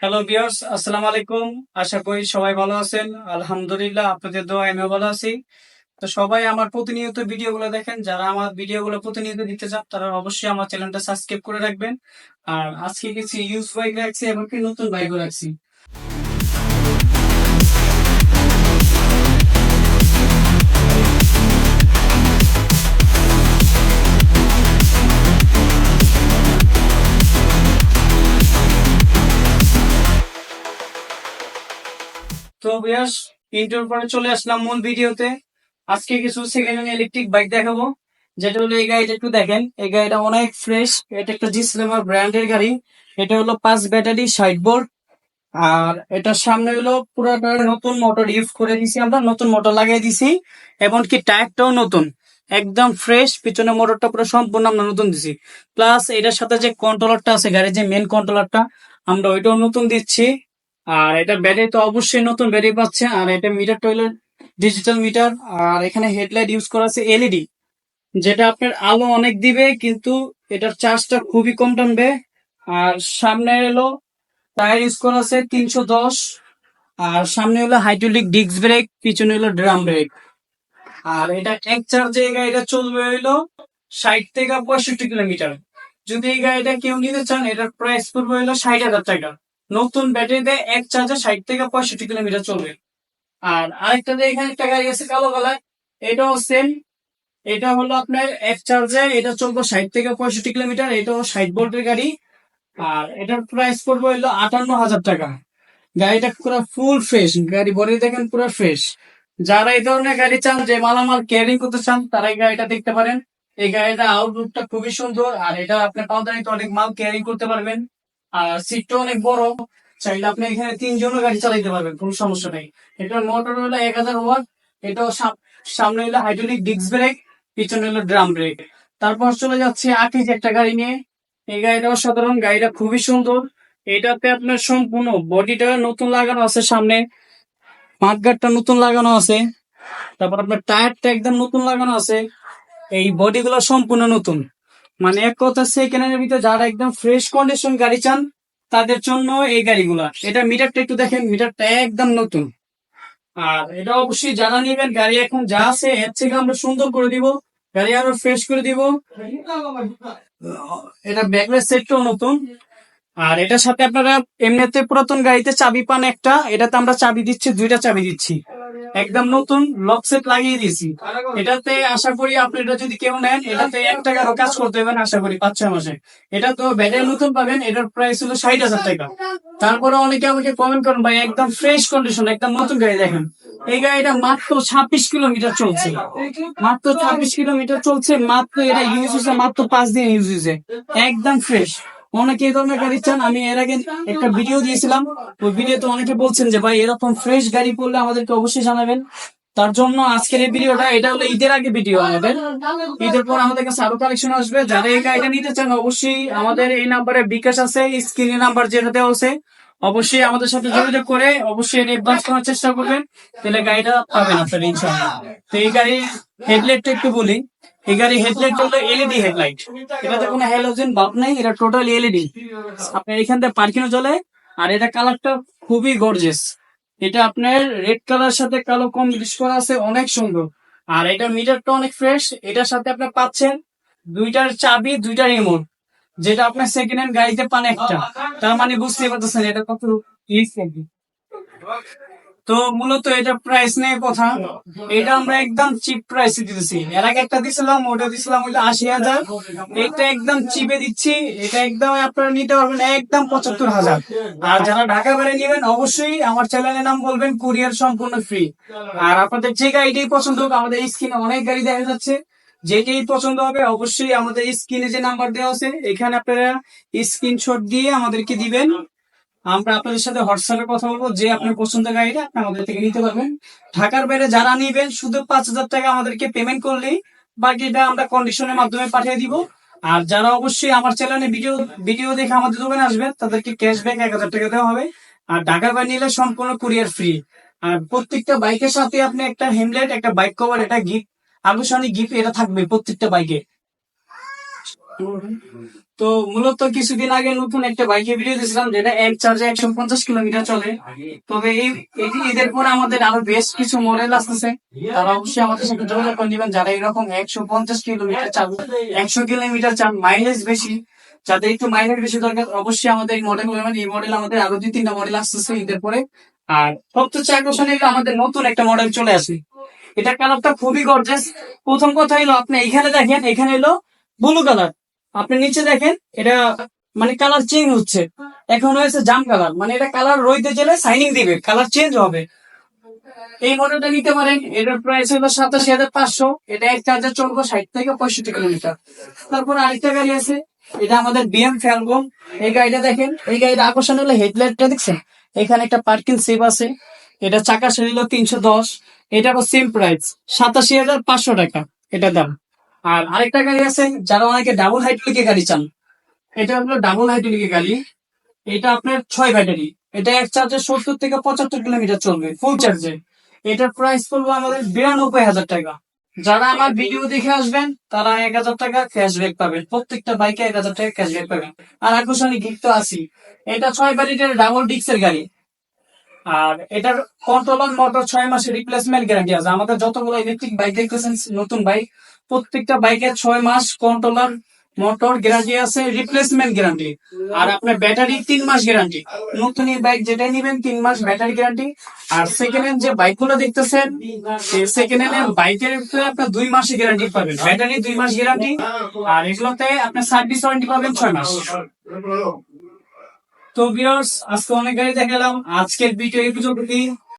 Hello viewers, আসসালামু আলাইকুম। আশা করি সবাই ভালো আছেন। আলহামদুলিল্লাহ, আপনাদের দোয়ায় আমিও ভালো আছি। তো সবাই আমার প্রতিনিয়ত ভিডিওগুলো দেখেন। যারা আমার ভিডিওগুলো প্রতিনিয়ত দিতে চান তারা অবশ্যই আমার চ্যানেলটা সাবস্ক্রাইব করে রাখবেন। আর আজকে কিছু ইউজ বাইক রাখছি এবং কি নতুন বাইকও রাখছি। তো ভিউয়ার্স, ইন্টার পরে চলে আসলাম মূল ভিডিওতে। আজকে কিছু সেকেন্ড হ্যান্ড ইলেকট্রিক বাইক দেখাবো। যেটা হলো এই গাড়িটা একটু দেখেন, এই গাড়িটা অনেক ফ্রেশ। এটা একটা জি স্ল্যামার ব্র্যান্ডের গাড়ি। এটা হলো 5 ব্যাটারি 60 ভোল্ট। আর এটার সামনে হলো পুরোটা নতুন মোটর ইউজ করে দিছি, আমরা নতুন মোটর লাগিয়ে দিছি। এমনকি টায়ারটাও নতুন, একদম ফ্রেশ। পিছনে মোটরটা পুরো সম্পূর্ণ আমরা নতুন দিছি। প্লাস এটার সাথে যে কন্ট্রোলারটা আছে, গাড়ির যে মেন কন্ট্রোলারটা, আমরা ওইটাও নতুন দিচ্ছি। আর এটা ব্যাটারি তো অবশ্যই নতুন ব্যাটারি পাচ্ছে। আর এটা মিটারটা হলো ডিজিটাল মিটার। আর এখানে হেডলাইট ইউজ করা আছে এলইডি, যেটা আপনার আলো অনেক দিবে, কিন্তু এটার চার্জটা খুবই কম টানবে। আর সামনে এলো টায়ার ইউজ করা আছে 310। আর সামনে হলো হাইড্রোলিক ডিস্ক ব্রেক, পিছনে হলো ড্রাম ব্রেক। আর এটা এক চার্জে এই গাড়িটা চলবে হইলো 60 থেকে 65 কিলোমিটার। যদি এই গাড়িটা কেউ নিতে চান, এটার প্রাইস পড়বে হইলো 60,000 টাকা। নতুন ব্যাটারিতে এক চার্জে 60 থেকে 65 কিলোমিটার চলবে। আর আরেকটা যে এখানে একটা গাড়ি আছে কালো কালার, এটাও সেম। এটা হলো আপনার এক চার্জে এটা চলবে 60 থেকে 65 কিলোমিটার। এটাও 60 ভোল্টের গাড়ি। আর এটার প্রাইস পড়বে হইলো 58,000 টাকা। গাড়িটা পুরো ফুল ফ্রেশ, গাড়ি বডি দেখেন পুরো ফ্রেশ। যারা এই ধরনের গাড়ি চান, যে মালামাল ক্যারি করতে চান, তারা এই গাড়িটা দেখতে পারেন। এই গাড়িটা আউটলুকটা খুবই সুন্দর। আর এটা আপনি পাউদানিতে অনেক মাল ক্যারি করতে পারবেন। আর সিটটা অনেক বড়, চাইলে আপনি এখানে 3 জনও গাড়ি চালাইতে পারবেন, কোনো সমস্যা নেই। এটার মোটর হলো 1000 ওয়াট। এটাও সামনে হলো হাইড্রোলিক ডিস্ক ব্রেক, পিছনে হলো ড্রাম ব্রেক। তারপর চলে যাচ্ছে আকিজ একটা গাড়ি নিয়ে। এই গাড়িটা অসাধারণ, গাড়িটা খুবই সুন্দর। এটাতে আপনার সম্পূর্ণ বডিটা নতুন লাগানো আছে, সামনে মাঠগাটটা নতুন লাগানো আছে। তারপর আপনার টায়ারটা একদম নতুন লাগানো আছে। এই বডি গুলো সম্পূর্ণ নতুন। মানে এক কথা, সেকেন্ড হ্যান্ডের ভিতরে যারা একদম ফ্রেশ কন্ডিশন গাড়ি চান, তাদের জন্য এই গাড়িগুলা। এটা মিটারটা একটু দেখেন, মিটারটা একদম নতুন। আর এটা অবশ্যই যারা নিবেন, গাড়ি এখন যা আছে এর থেকে আমরা সুন্দর করে দিব, গাড়ি আরো ফ্রেশ করে দিব। এটা ব্যাকলাইট সেটটাও নতুন। আর এটার সাথে আপনারা এমনিতে পুরাতন গাড়িতে চাবি পান একটা, এটাতে আমরা চাবি দিচ্ছি, 2টা চাবি দিচ্ছি। একদম নতুন লক সেট লাগিয়ে দিয়েছি। এটাতে আশা করি আপনি এটা যদি কেউ নেন, এটাতে 1 টাকারও কাজ করতে হবে না আশা করি 5-6 মাসে। এটা তো ব্যাটারি নতুন পাবেন। এটার প্রাইস হলো 60,000 টাকা। তারপরে অনেকে আমাকে কমেন্ট করেন, ভাই একদম ফ্রেশ কন্ডিশন একদম নতুন গাড়ি দেখেন। এই গাড়িটা মাত্র 26 কিলোমিটার চলছে। মাত্র 26 কিলোমিটার চলছে। মাত্র এটা ইউজ হয়েছে মাত্র 5 দিন ইউজ হয়েছে। একদম ফ্রেশ। অনেকে এই ধরনের গাড়ি চান। আমি এর আগে একটা ভিডিও দিয়েছিলাম, ওই ভিডিওতে অনেকে বলছেন যে ভাই এরকম ফ্রেশ গাড়ি পড়লে আমাদেরকে অবশ্যই জানাবেন। তার জন্য আজকের এই ভিডিওটা, এটা হলো ঈদের আগে ভিডিও আমাদের। ঈদের পর আমাদের কাছে আরো কালেকশন আসবে। যারা এই গাড়িটা নিতে চান, অবশ্যই আমাদের এই নাম্বারে বিকাশ আছে, স্ক্রিনে নাম্বার যেটা দেওয়া আছে, অবশ্যই আমাদের সাথে যোগাযোগ করে অবশ্যই অ্যাডভান্স করার চেষ্টা করবেন, তাহলে গাড়িটা পাবেন আপনারা ইনশাআল্লাহ। তো এই গাড়ির হেডলাইটটা একটু বলি। এই গাড়ির হেডলাইট হলো এলইডি হেডলাইট। এটাতে কোনো হ্যালোজেন বাল্ব নেই, এটা টোটালি এলইডি। আপনার এখান থেকে পার্কিংও চলে। আর এটা কালারটা খুবই গর্জিয়াস। এটা আপনার রেড কালার সাথে কালো কম মিক্স করা আছে, অনেক সুন্দর। আর এটা মিটারটা অনেক ফ্রেশ। এটার সাথে আপনার পাচ্ছেন 2টার চাবি, 2টা রিমোট, যেটা আপনার সেকেন্ড হ্যান্ড গাড়িতে পান একটা। তার মানে বুঝতেই পারতেছেন এটা কত ইউজ করবে। তো মূলত এটা প্রাইস নিয়ে কথা। এটা আমরা একদম চিপ প্রাইসে দিতেছি। এর আগে একটা দিছিলাম, ওটা দিছিলাম হইলো 80,000। এটা একদম চিপে দিচ্ছি। এটা একদম আপনারা নিতে পারবেন একদম 75,000। আর যারা ঢাকা বাইরে নেবেন, অবশ্যই আমার চ্যানেলের নাম বলবেন, কুরিয়ার সম্পূর্ণ ফ্রি। আর আপনাদের যে গাড়িটাই পছন্দ হোক, আমাদের স্ক্রিনে অনেক গাড়ি দেখা যাচ্ছে, যেটাই পছন্দ হবে অবশ্যই আমাদের স্ক্রিনে যে নাম্বার দেওয়া আছে, এখানে আপনারা স্ক্রিনশট দিয়ে আমাদেরকে দিবেন। আমরা আপনাদের সাথে হোয়াটসঅ্যাপে কথা বলবো, যে আপনার পছন্দের গাড়িটা আপনি আমাদের থেকে নিতে পারবেন। ঢাকার বাইরে যারা নিবেন, শুধু 5,000 টাকা আমাদেরকে পেমেন্ট করলেই বাকিটা আমরা কন্ডিশনের মাধ্যমে পাঠিয়ে দিব। আর যারা অবশ্যই আমার চ্যানেলে ভিডিও ভিডিও দেখে আমাদের দোকানে আসবেন, তাদেরকে ক্যাশব্যাক 1,000 টাকা দেওয়া হবে। আর ঢাকার বাইরে নিলে সম্পূর্ণ কুরিয়ার ফ্রি। আর প্রত্যেকটা বাইকের সাথে আপনি একটা হেমলেট, একটা বাইক কভার, এটা গিফট, আনুষ্ঠানিক গিফট এটা থাকবে প্রত্যেকটা বাইকে। তো মূলত কিছুদিন আগে নতুন একটা বাইকে ভিডিও দিয়েছিলাম, যেটা এক চার্জে 150 কিলোমিটার চলে। তবে এই ঈদের পরে আমাদের আরো বেশ কিছু মডেল আসতেছে, তারা অবশ্যই আমাদের সাথে যোগাযোগ করে নিবেন। যারা এরকম 150 কিলোমিটার চান, 100 কিলোমিটার চান, মাইলেজ বেশি, যাদের একটু মাইলেজ বেশি দরকার, অবশ্যই আমাদের এই মডেল নেবেন। এই মডেল আমাদের আরো 2-3টা মডেল আসতেছে ঈদের পরে। আর সবচেয়ে আকর্ষণীয় হলো আমাদের নতুন একটা মডেল চলে আসে। এটা কালারটা খুবই গর্জাস। প্রথম কথা হলো, আপনি এখানে দেখেন, এখানে হলো ব্লু কালার, আপনি নিচে দেখেন এটা মানে কালার চেঞ্জ হচ্ছে। এখন হয়েছে জাম কালার, মানে এটা কালার রইতে গেলে সাইনিং দিবে, কালার চেঞ্জ হবে। এই মডেলটা নিতে পারেন। এটার প্রাইস হলো 87,500। এটা এক চার্জে চলবে 60 থেকে 65 কিলোমিটার। তারপর আরেকটা গাড়ি আছে, এটা আমাদের বিএম ফ্যালকন। এই গাড়িটা দেখেন, এই গাড়ির আকর্ষণ হলো হেডলাইটটা দেখছেন, এখানে একটা পার্কিং সেভ আছে। এটা চাকা ছিল 310। এটারও সেম প্রাইস 87,500 টাকা এটা দাম। আর আরেকটা গাড়ি আছে, যারা অনেকে ডাবল হাইড্রোলিকের গাড়ি চান, এটা হলো ডাবল হাইড্রোলিকের গাড়ি। এটা আপনার 6 ব্যাটারি। এটা এক চার্জে 70 থেকে 75 কিলোমিটার চলবে ফুল চার্জে। এটার প্রাইস পড়বে আমাদের 92,000 টাকা। যারা আমার ভিডিও দেখে আসবেন, তারা 1,000 টাকা ক্যাশব্যাক পাবেন, প্রত্যেকটা বাইকে 1,000 টাকা ক্যাশব্যাক পাবেন। আর আকর্ষণীয় গিফট তো আছি। এটা 6 ব্যাটারির ডাবল ডিক্সের গাড়ি। আর এটার কন্ট্রোলার মোটর 6 মাসের রিপ্লেসমেন্ট গ্যারান্টি আছে। আমাদের যতগুলো ইলেকট্রিক বাইক দেখতেছেন নতুন বাইক, প্রত্যেকটা বাইকের 6 মাস কন্ট্রোলার মোটর গ্যারান্টি আছে, রিপ্লেসমেন্ট গ্যারান্টি। আর আপনার ব্যাটারি 3 মাস গ্যারান্টি। নতুন এই বাইক যেটাই নিবেন 3 মাস ব্যাটারি গ্যারান্টি। আর সেকেন্ড হ্যান্ড যে বাইক গুলো দেখতেছেন, সেকেন্ড হ্যান্ড বাইকের আপনার 2 মাসের গ্যারান্টি পাবেন, ব্যাটারি 2 মাস গ্যারান্টি। আর এগুলোতে আপনার সার্ভিস ওয়ারেন্টি পাবেন 6 মাস। তো ভিউয়ার্স, আজকে অনেক গাড়ি দেখালাম, আজকের ভিডিও এই পর্যন্তই।